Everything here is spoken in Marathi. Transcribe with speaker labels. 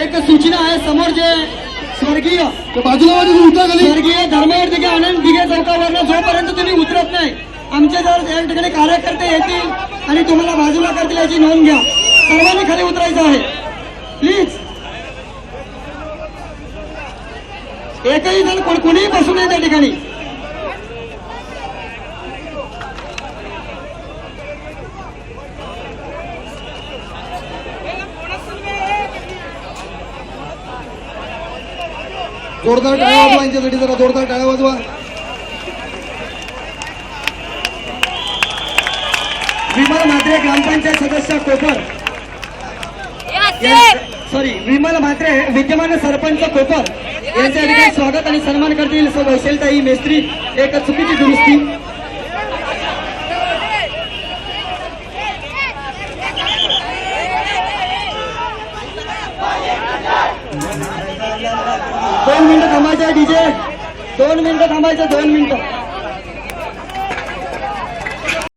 Speaker 1: एक सूचना आहे, समोर जे स्वर्गीय
Speaker 2: बाजूला उठा खाली.
Speaker 1: स्वर्गीय धर्मवीर दिघे आनंद दिघे चौकावरनं जोपर्यंत तुम्ही उतरत नाही, आमचे जर या ठिकाणी कार्यकर्ते येतील आणि तुम्हाला बाजूला करतील याची नोंद घ्या. सर्वांनी खाली उतरायचं आहे प्लीज. एकही जण कोणीही बसू नये त्या ठिकाणी.
Speaker 2: जोरदार टाळ्या वाजवा यांच्यासाठी, जरा जोरदार टाळ्या वाजवा.
Speaker 1: विमल म्हात्रे ग्रामपंचायत सदस्य कोपर, सॉरी विमल म्हात्रे विद्यमान सरपंच कोपर यांच्या ठिकाणी स्वागत आणि सन्मान करतील वैशालताई मेस्त्री. एक चुकीची दुरुस्ती. दोन मिनिटं थांबायचं डीजे, 2 मिनिटं थांबायचं, 2 मिनिटं.